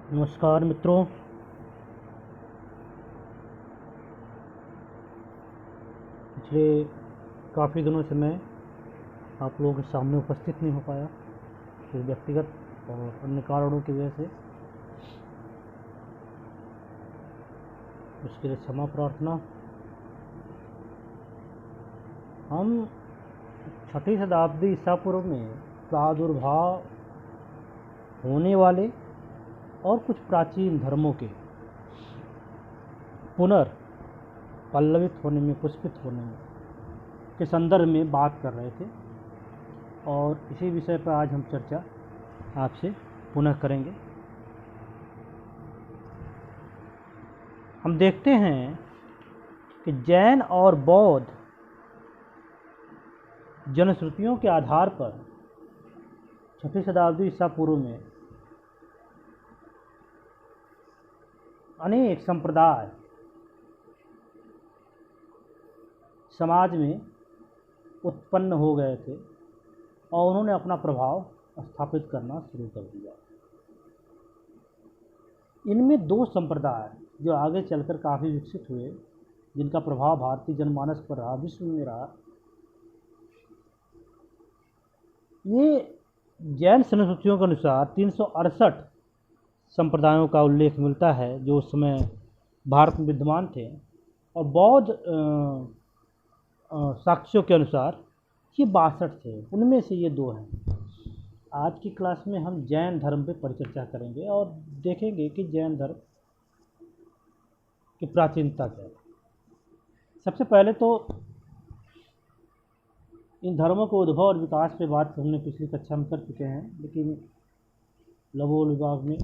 नमस्कार मित्रों। पिछले काफ़ी दिनों से मैं आप लोगों के सामने उपस्थित नहीं हो पाया, कुछ व्यक्तिगत और अन्य कारणों की वजह से। उसके लिए क्षमा प्रार्थना। हम 6ठी शताब्दी ईसा पूर्व में प्रादुर्भाव होने वाले और कुछ प्राचीन धर्मों के पुनर्पल्लवित होने में, पुष्पित होने में के संदर्भ में बात कर रहे थे, और इसी विषय पर आज हम चर्चा आपसे पुनः करेंगे। हम देखते हैं कि जैन और बौद्ध जनश्रुतियों के आधार पर 6ठी शताब्दी ईसा पूर्व में अनेक संप्रदाय समाज में उत्पन्न हो गए थे और उन्होंने अपना प्रभाव स्थापित करना शुरू कर दिया। इनमें दो संप्रदाय जो आगे चलकर काफ़ी विकसित हुए, जिनका प्रभाव भारतीय जनमानस पर रहा, विश्व में रहा, ये जैन संस्कृतियों के अनुसार 368 संप्रदायों का उल्लेख मिलता है जो उस समय भारत में विद्यमान थे, और बौद्ध साक्ष्यों के अनुसार ये 62 थे। उनमें से ये दो हैं। आज की क्लास में हम जैन धर्म पे परिचर्चा करेंगे और देखेंगे कि जैन धर्म की प्राचीनता क्या है। सबसे पहले तो इन धर्मों के उद्भव और विकास पे बात हमने पिछली कक्षा में कर चुके हैं, लेकिन लघु विभाग में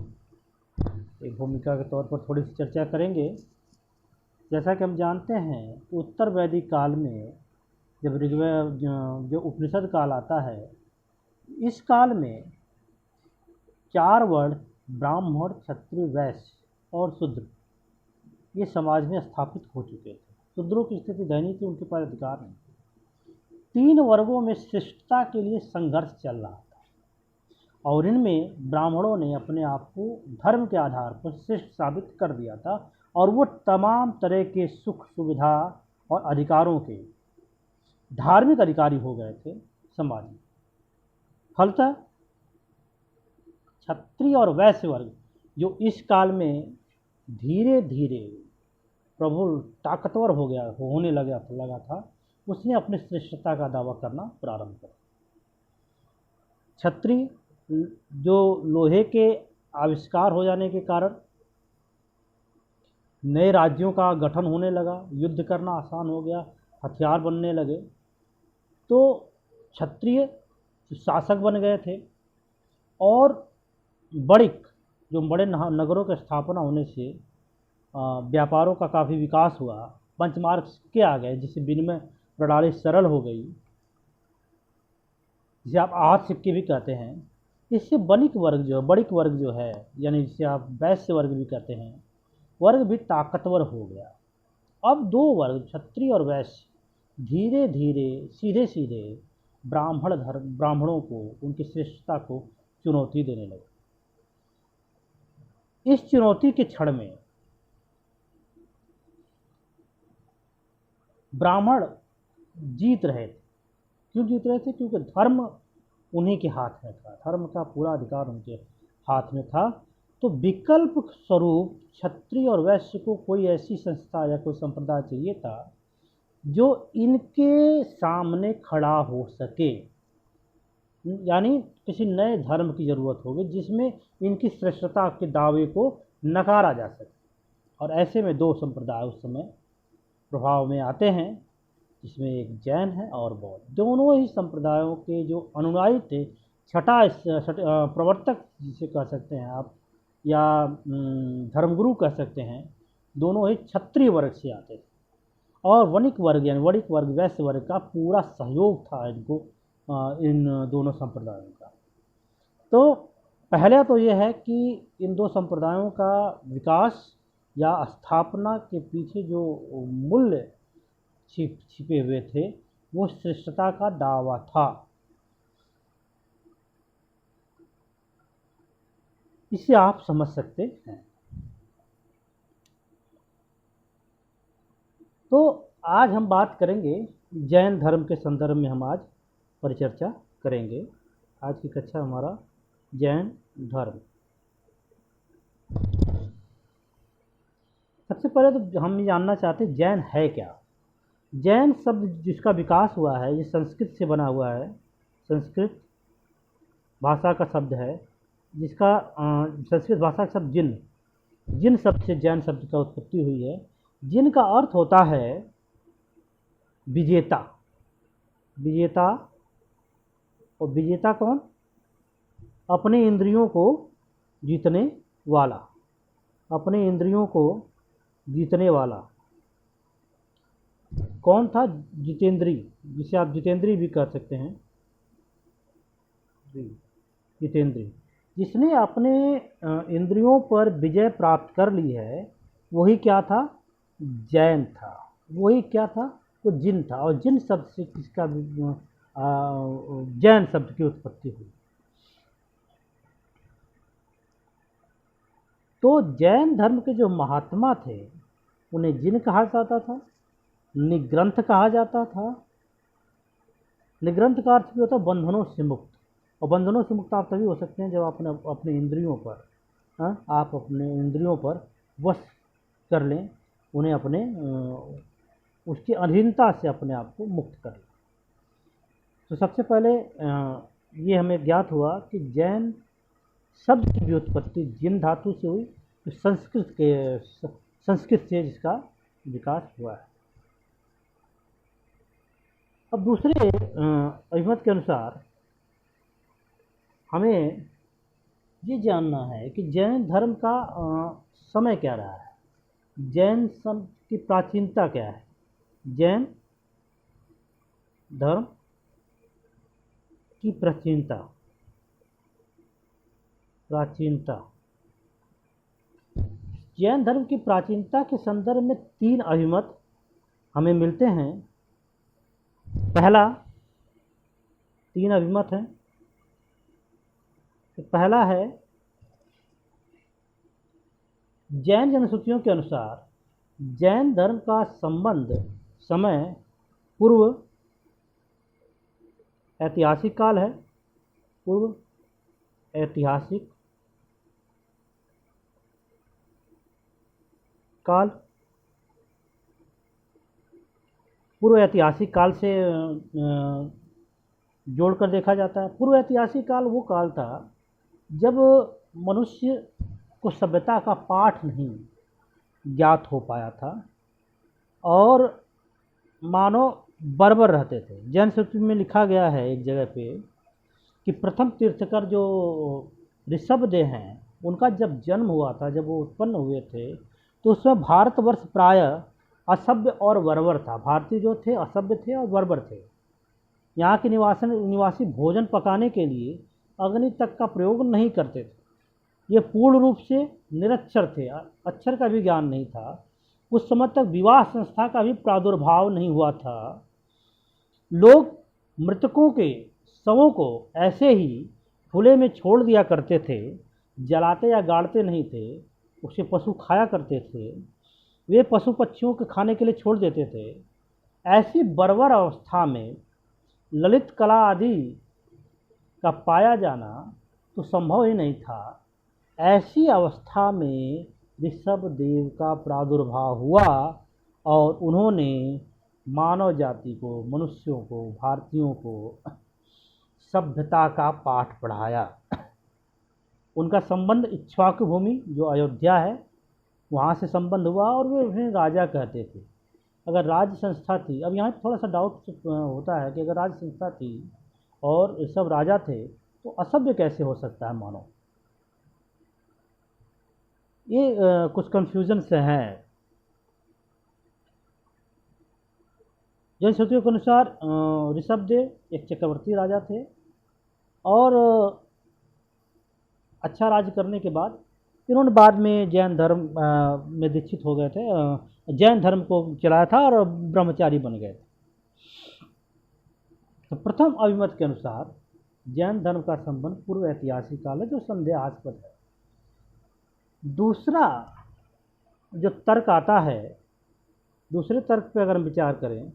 एक भूमिका के तौर पर थोड़ी सी चर्चा करेंगे। जैसा कि हम जानते हैं, उत्तर वैदिक काल में जब ऋग्वेद जो उपनिषद काल आता है, इस काल में 4 वर्ण ब्राह्मण, क्षत्रिय, वैश्य और शूद्र ये समाज में स्थापित हो चुके थे। शूद्रों की स्थिति दयनीय थी, उनके पास अधिकार नहीं। 3 वर्गों में श्रेष्ठता के लिए संघर्ष चल रहा था, और इनमें ब्राह्मणों ने अपने आप को धर्म के आधार पर श्रेष्ठ साबित कर दिया था, और वो तमाम तरह के सुख सुविधा और अधिकारों के धार्मिक अधिकारी हो गए थे समाज में। फलतः क्षत्रिय और वैश्य वर्ग जो इस काल में धीरे धीरे प्रबल ताकतवर होने लगा था, उसने अपनी श्रेष्ठता का दावा करना प्रारंभ किया। क्षत्रिय जो लोहे के आविष्कार हो जाने के कारण नए राज्यों का गठन होने लगा, युद्ध करना आसान हो गया, हथियार बनने लगे, तो क्षत्रिय शासक बन गए थे। और बड़िक जो बड़े नगरों की स्थापना होने से व्यापारों का काफ़ी विकास हुआ, पंचमार्ग के आ गए, जिससे विनिमय प्रणाली सरल हो गई, जिसे आप आहत सिक्के भी कहते हैं। इससे बड़िक वर्ग जो है, यानी जिसे आप वैश्य वर्ग भी कहते हैं, वर्ग भी ताकतवर हो गया। अब दो वर्ग क्षत्रिय और वैश्य धीरे धीरे सीधे सीधे ब्राह्मणों को, उनकी श्रेष्ठता को चुनौती देने लगे। इस चुनौती के क्षण में ब्राह्मण जीत रहे थे। क्यों जीत रहे थे? क्योंकि धर्म उन्हीं के हाथ में था, धर्म का पूरा अधिकार उनके हाथ में था। तो विकल्प स्वरूप क्षत्रिय और वैश्य को कोई ऐसी संस्था या कोई संप्रदाय चाहिए था जो इनके सामने खड़ा हो सके, यानी किसी नए धर्म की ज़रूरत होगी जिसमें इनकी श्रेष्ठता के दावे को नकारा जा सके। और ऐसे में 2 संप्रदाय उस समय प्रभाव में आते हैं, जिसमें एक जैन है और बौद्ध। दोनों ही संप्रदायों के जो अनुयायी थे, प्रवर्तक जिसे कह सकते हैं आप, या धर्मगुरु कह सकते हैं, दोनों ही क्षत्रिय वर्ग से आते थे। और वणिक वर्ग यानी वणिक वर्ग, वैश्य वर्ग का पूरा सहयोग था इनको, इन दोनों संप्रदायों का। तो पहले तो यह है कि इन 2 संप्रदायों का विकास या स्थापना के पीछे जो मूल्य छिपे हुए थे, वो श्रेष्ठता का दावा था। इससे आप समझ सकते हैं। तो आज हम बात करेंगे जैन धर्म के संदर्भ में, हम आज परिचर्चा करेंगे। आज की कक्षा हमारा जैन धर्म। सबसे पहले तो हम ये जानना चाहते हैं जैन है क्या। जैन शब्द जिसका विकास हुआ है ये संस्कृत से बना हुआ है। संस्कृत भाषा का शब्द है जिसका संस्कृत भाषा का शब्द जिन, जिन शब्द से जैन शब्द का उत्पत्ति हुई है। जिन का अर्थ होता है विजेता। विजेता, और विजेता कौन? अपने इंद्रियों को जीतने वाला। अपने इंद्रियों को जीतने वाला कौन था? जितेंद्री, जिसे आप जितेंद्री भी कह सकते हैं। जितेंद्री, जिसने अपने इंद्रियों पर विजय प्राप्त कर ली है, वही क्या था? जैन था। वही क्या था? वो जिन था। और जिन शब्द से किसका जैन शब्द की उत्पत्ति हुई। तो जैन धर्म के जो महात्मा थे उन्हें जिन कहा जाता था, निग्रंथ कहा जाता था। निग्रंथ का अर्थ भी होता है बंधनों से मुक्त। और बंधनों से मुक्त आप तभी हो सकते हैं जब आप अपने इंद्रियों पर आप अपने इंद्रियों पर वश कर लें, उन्हें अपने उसकी अधीनता से अपने आप को मुक्त कर लें। तो सबसे पहले ये हमें ज्ञात हुआ कि जैन शब्द की भी उत्पत्ति जिन धातु से हुई, तो संस्कृत से जिसका विकास हुआ है। अब दूसरे अभिमत के अनुसार हमें ये जानना है कि जैन धर्म का समय क्या रहा है। जैन शब्द की प्राचीनता क्या है। जैन धर्म की प्राचीनता। जैन धर्म की प्राचीनता के संदर्भ में 3 अभिमत हमें मिलते हैं। पहला 3 अभिमत हैं। तो पहला है जैन जनश्रुतियों के अनुसार जैन धर्म का संबंध समय पूर्व ऐतिहासिक काल है। पूर्व ऐतिहासिक काल, पूर्व ऐतिहासिक काल से जोड़कर देखा जाता है। पूर्व ऐतिहासिक काल वो काल था जब मनुष्य को सभ्यता का पाठ नहीं ज्ञात हो पाया था और मानव बर्बर रहते थे। जैन श्रुति में लिखा गया है एक जगह पे कि प्रथम तीर्थकर जो ऋषभदेव हैं, उनका जब जन्म हुआ था, जब वो उत्पन्न हुए थे, तो उसमें भारतवर्ष प्रायः असभ्य और बर्बर था। भारतीय जो थे असभ्य थे और बर्बर थे। यहाँ के निवासी भोजन पकाने के लिए अग्नि तक का प्रयोग नहीं करते थे। ये पूर्ण रूप से निरक्षर थे, अक्षर का भी ज्ञान नहीं था। उस समय तक विवाह संस्था का भी प्रादुर्भाव नहीं हुआ था। लोग मृतकों के शवों को ऐसे ही खुले में छोड़ दिया करते थे, जलाते या गाड़ते नहीं थे। उसे पशु खाया करते थे। वे पशु पक्षियों के खाने के लिए छोड़ देते थे। ऐसी बर्बर अवस्था में ललित कला आदि का पाया जाना तो संभव ही नहीं था। ऐसी अवस्था में ऋषभदेव का प्रादुर्भाव हुआ और उन्होंने मानव जाति को, मनुष्यों को, भारतीयों को सभ्यता का पाठ पढ़ाया। उनका संबंध इक्ष्वाकु भूमि जो अयोध्या है वहाँ से संबंध हुआ और वे उन्हें राजा कहते थे। अगर राज्य संस्था थी, अब यहाँ थोड़ा सा डाउट होता है कि अगर राज्य संस्था थी और सब राजा थे तो असभ्य कैसे हो सकता है मानव। ये कुछ कन्फ्यूजन से हैं। जैन श्रुतियों के अनुसार ऋषभदेव एक चक्रवर्ती राजा थे और अच्छा राज्य करने के बाद इन्होंने बाद में जैन धर्म में दीक्षित हो गए थे। जैन धर्म को चलाया था और ब्रह्मचारी बन गए थे। तो प्रथम अभिमत के अनुसार जैन धर्म का संबंध पूर्व ऐतिहासिक काल है जो संदेहास्पद है। दूसरा जो तर्क आता है, दूसरे तर्क पे अगर हम विचार करें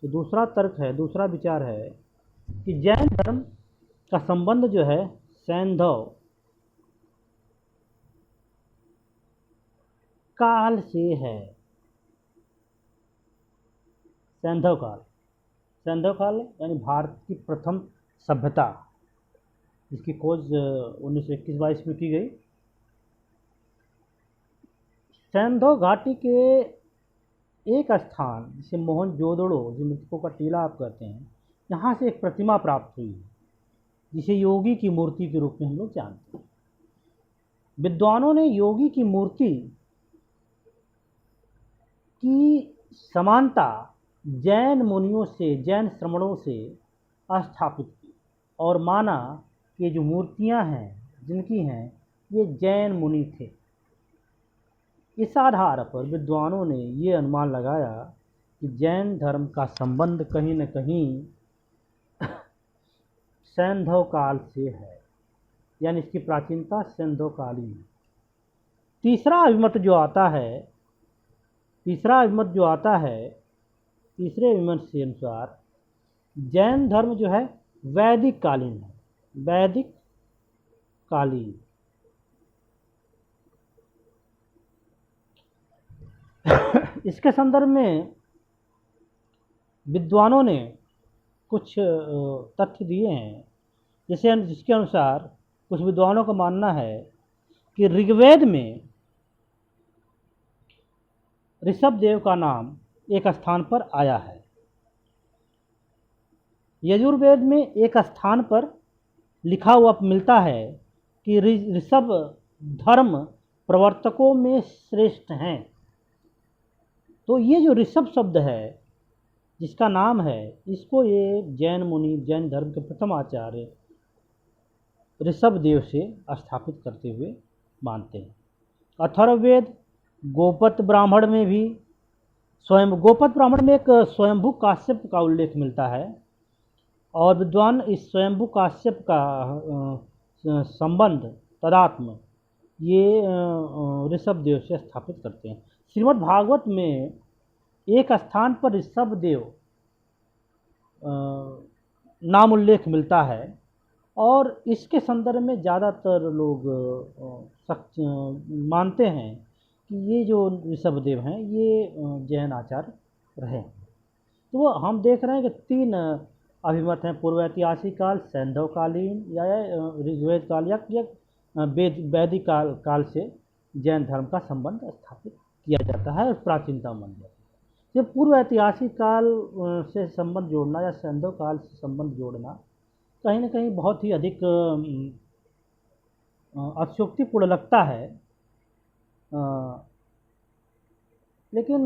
तो दूसरा तर्क है, दूसरा विचार है कि जैन धर्म का संबंध जो है सैंधव काल से है। सैंधव काल, सैंधव काल यानी भारत की प्रथम सभ्यता, जिसकी खोज 1921-22 में की गई। सैंधव घाटी के एक स्थान जिसे मोहनजोदड़ो, जो मृतकों का टीला आप कहते हैं, यहाँ से एक प्रतिमा प्राप्त हुई जिसे योगी की मूर्ति के रूप में हम लोग जानते हैं। विद्वानों ने योगी की मूर्ति की समानता जैन मुनियों से, जैन श्रमणों से स्थापित की और माना कि ये जो मूर्तियां हैं जिनकी हैं ये जैन मुनि थे। इस आधार पर विद्वानों ने ये अनुमान लगाया कि जैन धर्म का संबंध कहीं न कहीं सैंधव काल से है, यानी इसकी प्राचीनता सैंधव कालीन है। तीसरा अभिमत जो आता है, तीसरे अभिमत के अनुसार जैन धर्म जो है वैदिक कालीन है, वैदिक कालीन। इसके संदर्भ में विद्वानों ने कुछ तथ्य दिए हैं, जिसके अनुसार कुछ विद्वानों का मानना है कि ऋग्वेद में ऋषभदेव का नाम एक स्थान पर आया है, यजुर्वेद में एक स्थान पर लिखा हुआ मिलता है कि ऋषभ धर्म प्रवर्तकों में श्रेष्ठ हैं। तो ये जो ऋषभ शब्द है जिसका नाम है, इसको ये जैन मुनि, जैन धर्म के प्रथम आचार्य ऋषभदेव से स्थापित करते हुए मानते हैं। अथर्ववेद गोपत ब्राह्मण में भी गोपत ब्राह्मण में एक स्वयंभू काश्यप का उल्लेख मिलता है और विद्वान इस स्वयंभू काश्यप का संबंध तदात्म ये ऋषभदेव से स्थापित करते हैं। श्रीमद् भागवत में एक स्थान पर ऋषभदेव नाम उल्लेख मिलता है और इसके संदर्भ में ज़्यादातर लोग मानते हैं कि ये जो ऋषभदेव हैं ये जैन आचार्य रहे। तो हम देख रहे हैं कि तीन अभिमत हैं, पूर्व ऐतिहासिक काल, सैंधव कालीन या ऋग्वेद काल या वैदिक काल से जैन धर्म का संबंध स्थापित किया जाता है और प्राचीनता मान जाती है। जब पूर्व ऐतिहासिक काल से संबंध जोड़ना या सैंधव काल से संबंध जोड़ना कहीं न कहीं बहुत ही अधिक अतिशयोक्तिपूर्ण लगता है, लेकिन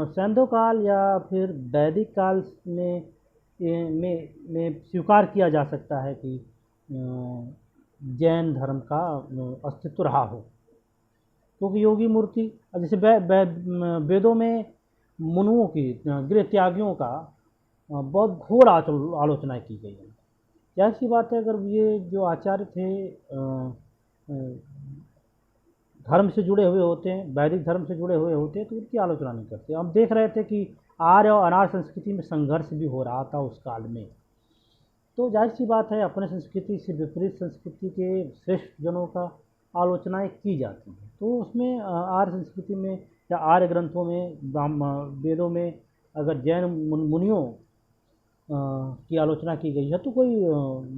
सैंधव काल या फिर वैदिक काल में स्वीकार किया जा सकता है कि जैन धर्म का अस्तित्व रहा हो, क्योंकि योगी मूर्ति जैसे वेदों में मुनुओं की, गृह त्यागियों का बहुत घोर आलोचना की गई है। क्या सी बात है, अगर ये जो आचार्य थे धर्म से जुड़े हुए होते हैं, वैदिक धर्म से जुड़े हुए होते हैं, तो उनकी आलोचना नहीं करते। हम देख रहे थे कि आर्य और अनार्य संस्कृति में संघर्ष भी हो रहा था उस काल में, तो जाहिर सी बात है अपने संस्कृति से विपरीत संस्कृति के श्रेष्ठ जनों का आलोचनाएं की जाती हैं। तो उसमें आर्य संस्कृति में या आर्य ग्रंथों में, वेदों में अगर जैन मुनियों की आलोचना की गई है तो कोई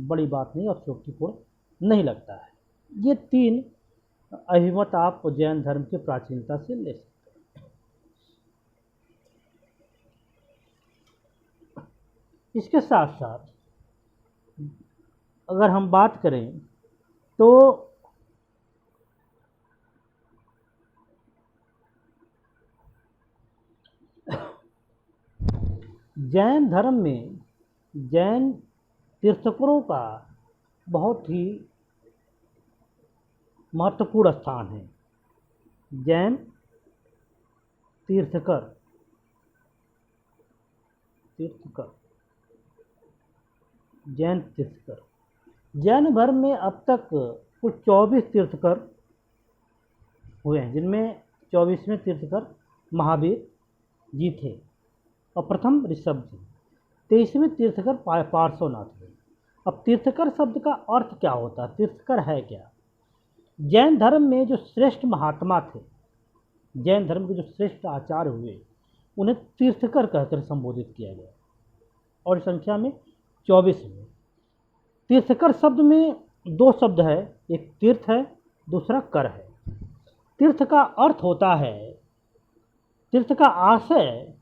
बड़ी बात नहीं, अतिशयोक्तिपूर्ण नहीं लगता है। ये तीन अभिमत आप जैन धर्म की प्राचीनता से ले सकते हैं। इसके साथ साथ अगर हम बात करें तो जैन धर्म में जैन तीर्थंकरों का बहुत ही महत्वपूर्ण स्थान है। जैन तीर्थंकर जैन तीर्थंकर जैन धर्म में अब तक कुल 24 तीर्थंकर हुए हैं, जिनमें 24वें तीर्थकर महावीर जी थे और प्रथम ऋषभ जी। 23वें तीर्थकर पार्श्वनाथ थे। अब तीर्थकर शब्द का अर्थ क्या होता है, तीर्थकर है क्या? जैन धर्म में जो श्रेष्ठ महात्मा थे, जैन धर्म के जो श्रेष्ठ आचार्य हुए, उन्हें तीर्थकर कहकर संबोधित किया गया और संख्या में 24 हुए। तीर्थकर शब्द में दो शब्द है, एक तीर्थ है, दूसरा कर है। तीर्थ का अर्थ होता है, तीर्थ का आशय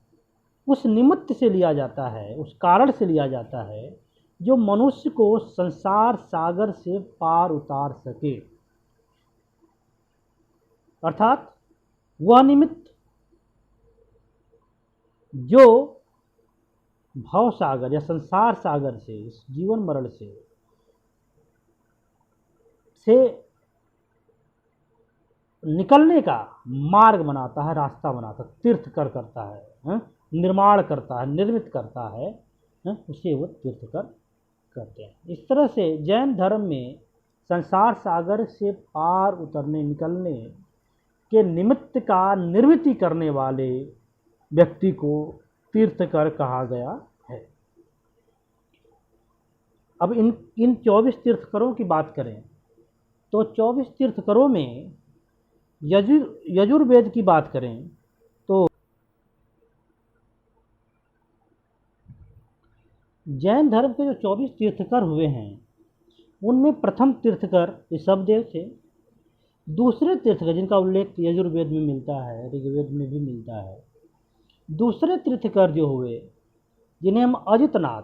उस निमित्त से लिया जाता है, उस कारण से लिया जाता है जो मनुष्य को संसार सागर से पार उतार सके, अर्थात वह निमित्त जो भव सागर या संसार सागर से, इस जीवन मरण से निकलने का मार्ग बनाता है, रास्ता बनाता है, तीर्थकर करता है, निर्माण करता है, निर्मित करता है, उसे वो तीर्थकर कहते हैं। इस तरह से जैन धर्म में संसार सागर से पार उतरने निकलने के निमित्त का निर्मिति करने वाले व्यक्ति को तीर्थकर कहा गया है। अब इन 24 तीर्थकरों की बात करें तो 24 तीर्थकरों में यजुर्वेद की बात करें तो जैन धर्म के जो 24 तीर्थकर हुए हैं, उनमें प्रथम तीर्थकर ऋषभदेव थे। दूसरे तीर्थकर जिनका उल्लेख यजुर्वेद में मिलता है, ऋग्वेद में भी मिलता है, दूसरे तीर्थकर जो हुए, जिन्हें हम अजितनाथ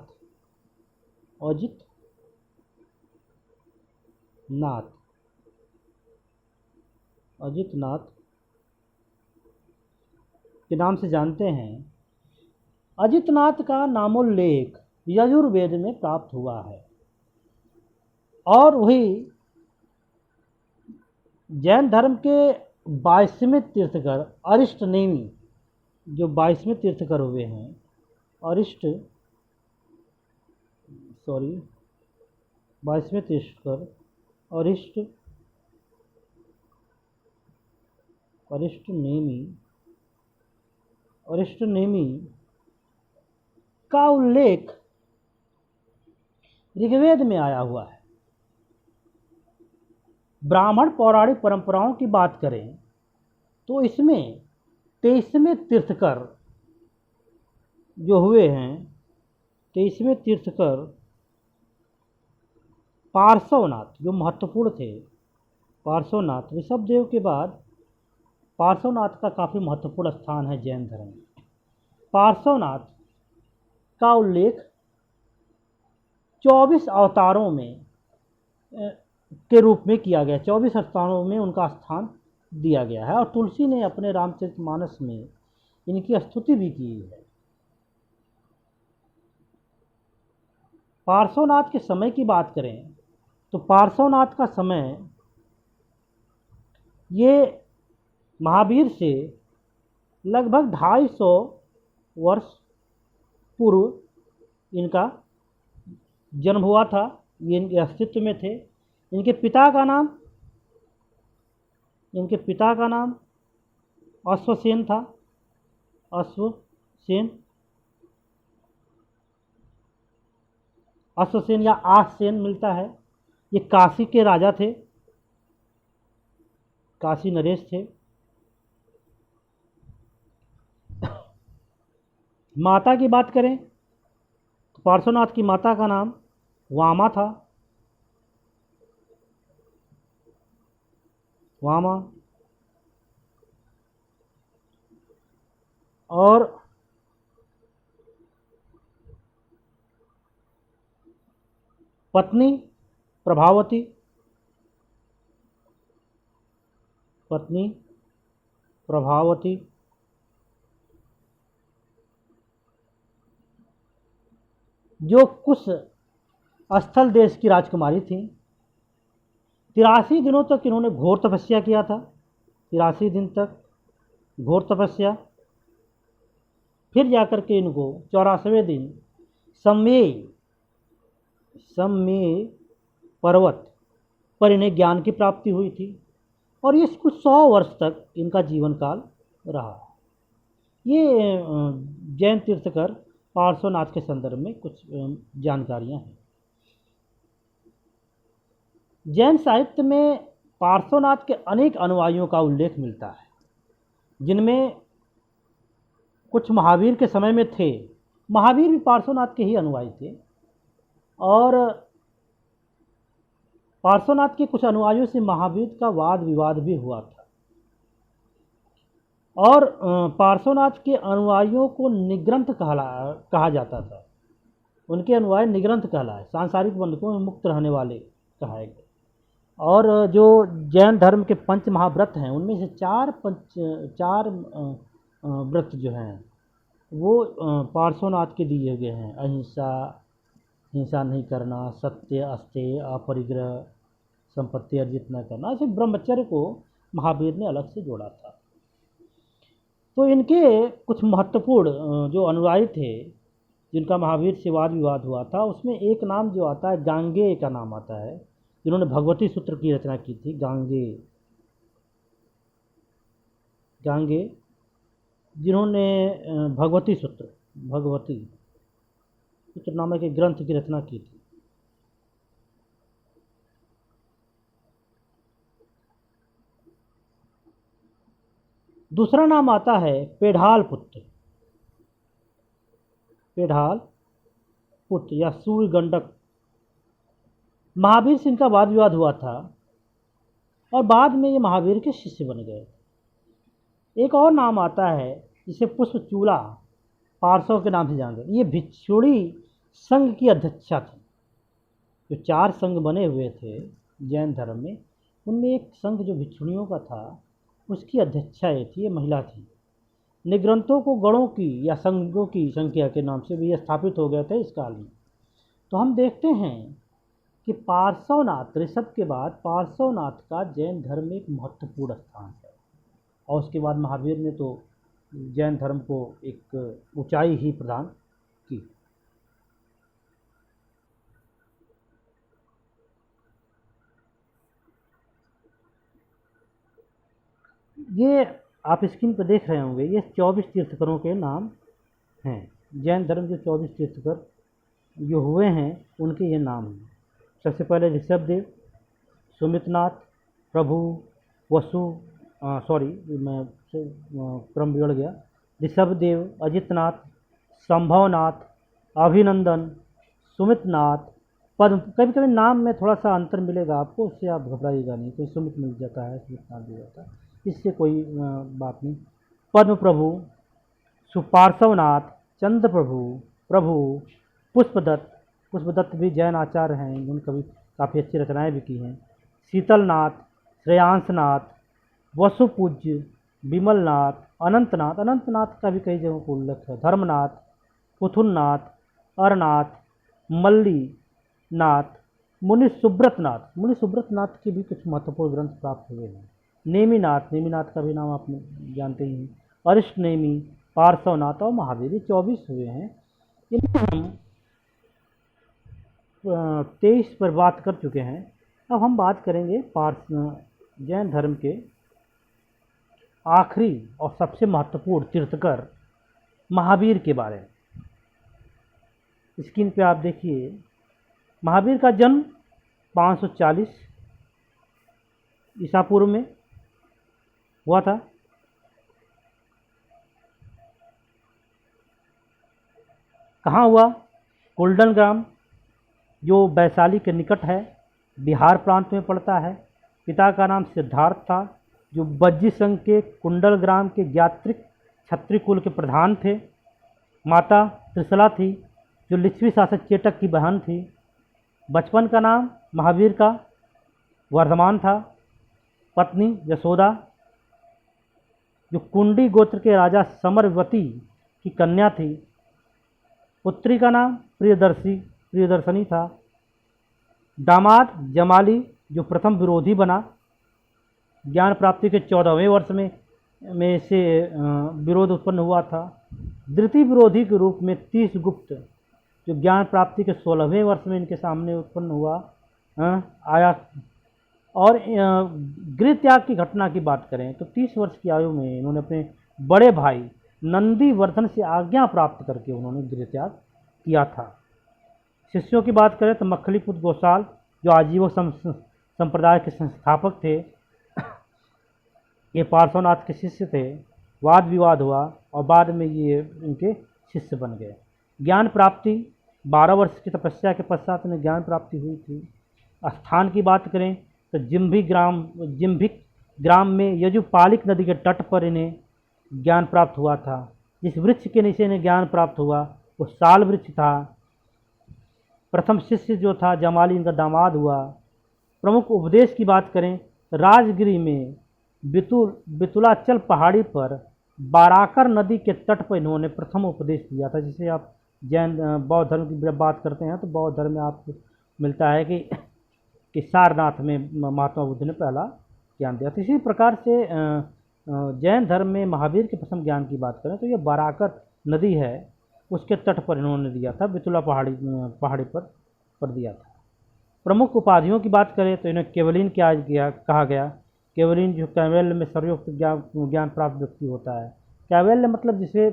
के नाम से जानते हैं। अजितनाथ का नामोल्लेख यजुर्वेद में प्राप्त हुआ है और वही जैन धर्म के 22वें तीर्थकर अरिष्टनेमि, जो 22वें तीर्थकर हुए हैं, 22वें तीर्थकर अरिष्टनेमि का उल्लेख ऋग्वेद में आया हुआ है। ब्राह्मण पौराणिक परंपराओं की बात करें तो इसमें 23वें तीर्थकर जो हुए हैं, 23वें तीर्थकर पार्श्वनाथ जो महत्वपूर्ण थे। पार्श्वनाथ, ऋषभदेव के बाद पार्श्वनाथ का काफ़ी महत्वपूर्ण स्थान है जैन धर्म में। पार्श्वनाथ का उल्लेख 24 अवतारों में के रूप में किया गया, 24 अवतारों में उनका स्थान दिया गया है और तुलसी ने अपने रामचरितमानस में इनकी स्तुति भी की है। पार्श्वनाथ के समय की बात करें तो पार्श्वनाथ का समय ये महावीर से लगभग 250 वर्ष पूर्व इनका जन्म हुआ था। ये इनके अस्तित्व में थे। इनके पिता का नाम अश्वसेन था। अश्वसेन या आसेन मिलता है। ये काशी के राजा थे, काशी नरेश थे। माता की बात करें तो पार्श्वनाथ की माता का नाम वामा था। और पत्नी प्रभावती, जो कुश स्थल देश की राजकुमारी थी। 83 दिनों तक इन्होंने घोर तपस्या किया था। 83 दिन तक घोर तपस्या। फिर जाकर के इनको 84वें दिन सम्मेय पर्वत पर इन्हें ज्ञान की प्राप्ति हुई थी। और ये कुछ 100 वर्ष तक इनका जीवन काल रहा। ये जैन तीर्थकर पार्श्वनाथ के संदर्भ में कुछ जानकारियाँ हैं। जैन साहित्य में पार्श्वनाथ के अनेक अनुयायियों का उल्लेख मिलता है, जिनमें कुछ महावीर के समय में थे। महावीर भी पार्श्वनाथ के ही अनुयायी थे और पार्श्वनाथ के कुछ अनुयायियों से महावीर का वाद विवाद भी हुआ था और पार्श्वनाथ के अनुयायियों को निग्रंथ कहा जाता था। उनके अनुयायी निग्रंथ कहलाए, सांसारिक बंधकों में मुक्त रहने वाले कहाए गए। और जो जैन धर्म के पंच महाव्रत हैं, उनमें से चार व्रत जो हैं वो पार्श्वनाथ के दिए गए हैं। अहिंसा, हिंसा नहीं करना, सत्य, अस्तेय, अपरिग्रह, संपत्ति अर्जित न करना, ऐसे ब्रह्मचर्य को महावीर ने अलग से जोड़ा था। तो इनके कुछ महत्वपूर्ण जो अनुयायी थे जिनका महावीर से वाद विवाद हुआ था, उसमें एक नाम जो आता है, गांगेय का नाम आता है, जिन्होंने भगवती सूत्र की रचना की थी। गांगेय जिन्होंने भगवती सूत्र नामक एक ग्रंथ की रचना की थी। दूसरा नाम आता है पेढ़ाल पुत्र या सूर्य गंडक। महावीर से इनका वाद विवाद हुआ था और बाद में ये महावीर के शिष्य बन गए। एक और नाम आता है जिसे पुष्पचूड़ा पार्श्व के नाम से जानते हैं। ये भिक्षुणी संघ की अध्यक्षा थी। जो 4 संघ बने हुए थे जैन धर्म में, उनमें एक संघ जो भिक्षुणियों का था, उसकी अध्यक्षा ये थी, ये महिला थी। निग्रंथों को गणों की या संघों की संख्या के नाम से भी स्थापित हो गए थे इस काल में। तो हम देखते हैं कि पार्श्वनाथ, ऋषभ के बाद पार्श्वनाथ का जैन धर्म में एक महत्वपूर्ण स्थान है। और उसके बाद महावीर ने तो जैन धर्म को एक ऊंचाई ही प्रदान की। ये आप स्क्रीन पर देख रहे होंगे, ये 24 तीर्थकरों के नाम हैं। जैन धर्म के 24 तीर्थकर जो हुए हैं उनके ये नाम हैं। सबसे पहले ऋषभदेव, सुमितनाथ, प्रभु, वसु, मैं क्रम बिगड़ गया। ऋषभदेव, अजितनाथ, संभवनाथ, अभिनंदन, सुमितनाथ, पद्म। कभी कभी नाम में थोड़ा सा अंतर मिलेगा आपको, उससे आप घबराइएगा नहीं। कोई सुमित मिल जाता है, सुमितनाथ भी जाता है, इससे कोई बात नहीं। पद्म प्रभु, सुपार्श्वनाथ, चंद्र प्रभु, पुष्पदत्त भी जैन आचार्य हैं, उन्होंने कभी काफ़ी अच्छी रचनाएं भी की हैं। शीतलनाथ, श्रेयांसनाथ, वसुपूज्य, विमलनाथ, अनंतनाथ का भी कई जगहों को उल्लेख है। धर्मनाथ, पुथुलनाथ, अरनाथ, मल्लीनाथ, मुनि सुब्रतनाथ के भी कुछ महत्वपूर्ण ग्रंथ प्राप्त हुए हैं। नेमिनाथ का भी नाम आप जानते ही हैं। अरिष्ट नेमि, पार्श्वनाथ और महावीर, 24 हुए हैं। इनमें हम 23 पर बात कर चुके हैं। अब हम बात करेंगे जैन धर्म के आखिरी और सबसे महत्वपूर्ण तीर्थकर महावीर के बारे में। स्क्रीन पे आप देखिए, महावीर का जन्म 540 ईसा पूर्व में हुआ था। कहाँ हुआ? कुंडल ग्राम, जो वैशाली के निकट है, बिहार प्रांत में पड़ता है। पिता का नाम सिद्धार्थ था, जो बज्जी संघ के कुंडल ग्राम के ज्ञात्रिक क्षत्रिय कुल के प्रधान थे। माता त्रिशला थी, जो लिच्छवी शासक चेटक की बहन थी। बचपन का नाम महावीर का वर्धमान था। पत्नी यशोदा, जो कुंडी गोत्र के राजा समरवती की कन्या थी। पुत्री का नाम प्रियदर्शनी था। दामाद जमाली, जो प्रथम विरोधी बना। ज्ञान प्राप्ति के 14वें वर्ष में से विरोध उत्पन्न हुआ था। द्वितीय विरोधी के रूप में 30 गुप्त, जो ज्ञान प्राप्ति के 16वें वर्ष में इनके सामने उत्पन्न हुआ आया। और गृह त्याग की घटना की बात करें तो 30 वर्ष की आयु में इन्होंने अपने बड़े भाई नंदीवर्धन से आज्ञा प्राप्त करके उन्होंने गृह त्याग किया था। शिष्यों की बात करें तो मखलीपुत्र गोसाल जो आजीवन संप्रदाय के संस्थापक थे, ये पार्श्वनाथ के शिष्य थे। वाद विवाद हुआ और बाद में ये इनके शिष्य बन गए। ज्ञान प्राप्ति 12 वर्ष की तपस्या के पश्चात इन्हें ज्ञान प्राप्ति हुई थी। स्थान की बात करें तो जिम्भिक ग्राम में यजुपालिक नदी के तट पर इन्हें ज्ञान प्राप्त हुआ था। जिस वृक्ष के नीचे इन्हें ज्ञान प्राप्त हुआ वो साल वृक्ष था। प्रथम शिष्य जो था जमाली इनका दामाद हुआ। प्रमुख उपदेश की बात करें तो राजगिरी में बितुलाचल पहाड़ी पर बाराकर नदी के तट पर इन्होंने प्रथम उपदेश दिया था। जिसे आप जैन बौद्ध धर्म की जब बात करते हैं तो बौद्ध धर्म में आपको मिलता है कि सारनाथ में महात्मा बुद्ध ने पहला ज्ञान दिया था। इसी प्रकार से जैन धर्म में महावीर के प्रथम ज्ञान की बात करें तो ये बाराकर नदी है, उसके तट पर इन्होंने दिया था, बितुला पहाड़ी पर दिया था। प्रमुख उपाधियों की बात करें तो इन्हें केवलिन कहा गया। केवलिन जो कैवल्य में सर्वयुक्त ज्ञान प्राप्त व्यक्ति होता है। कैवल्य मतलब जिसे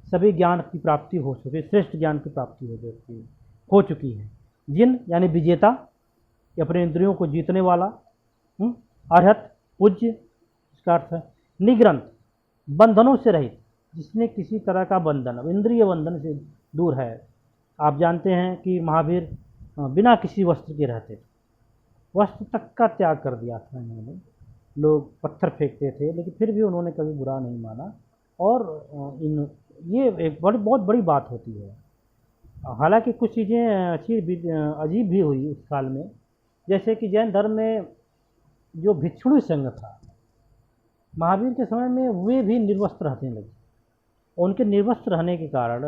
सभी ज्ञान की प्राप्ति हो चुकी, श्रेष्ठ ज्ञान की प्राप्ति हो चुकी है। जिन यानी विजेता, अपने इंद्रियों को जीतने वाला। अर्हत पूज्य, इसका अर्थ है निग्रंथ, बंधनों से रहित, जिसने किसी तरह का बंधन, इंद्रिय बंधन से दूर है। आप जानते हैं कि महावीर बिना किसी वस्त्र के रहते थे, वस्त्र तक का त्याग कर दिया था इन्होंने। लोग पत्थर फेंकते थे लेकिन फिर भी उन्होंने कभी बुरा नहीं माना। और ये एक बहुत बड़ी बात होती है। हालांकि कुछ चीज़ें अजीब भी हुई उस काल में, जैसे कि जैन धर्म में जो भिक्षुणी संघ था महावीर के समय में, वे भी निर्वस्त्र रहने लगे। उनके निर्वस्त्र रहने के कारण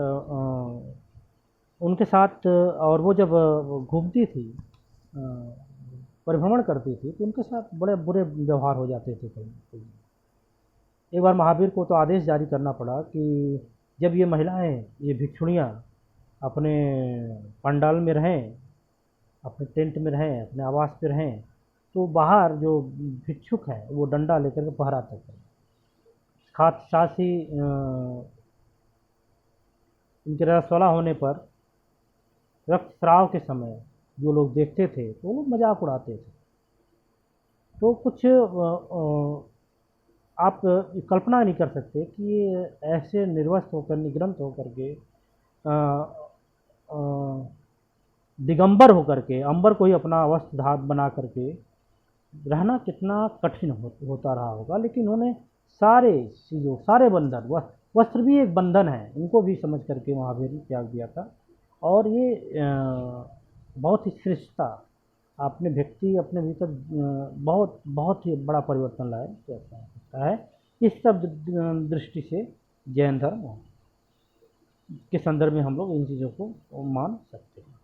उनके साथ, और वो जब घूमती थी, परिभ्रमण करती थी, तो उनके साथ बड़े बुरे व्यवहार हो जाते थे कहीं। एक बार महावीर को तो आदेश जारी करना पड़ा कि जब ये महिलाएं, ये भिक्षुणियाँ अपने पंडाल में रहें, अपने टेंट में रहें, अपने आवास पे रहें, तो बाहर जो भिक्षुक है वो डंडा लेकर के पहरा करते हैं। साथ ही इनके रसवाला होने पर रक्तस्राव के समय जो लोग देखते थे तो वो लोग मजाक उड़ाते थे। तो कुछ आप कल्पना नहीं कर सकते कि ये ऐसे निर्वस्त्र होकर, निग्रंथ होकर के, दिगंबर होकर के, अंबर को ही अपना वस्त्र धात बना करके रहना कितना कठिन होता रहा होगा। लेकिन उन्होंने सारे चीज़ों, सारे बंधन, वस्त्र भी एक बंधन है, इनको भी समझ करके महावीर ने त्याग दिया था। और ये बहुत ही श्रेष्ठता अपने व्यक्ति, अपने भीतर बहुत ही बड़ा परिवर्तन लाए सकता है। इस सब दृष्टि से जैन धर्म के संदर्भ में हम लोग इन चीज़ों को मान सकते हैं।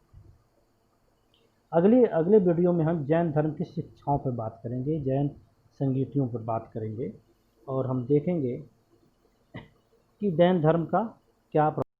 अगले वीडियो में हम जैन धर्म की शिक्षाओं पर बात करेंगे, जैन संगीतियों पर बात करेंगे, और हम देखेंगे कि जैन धर्म का क्या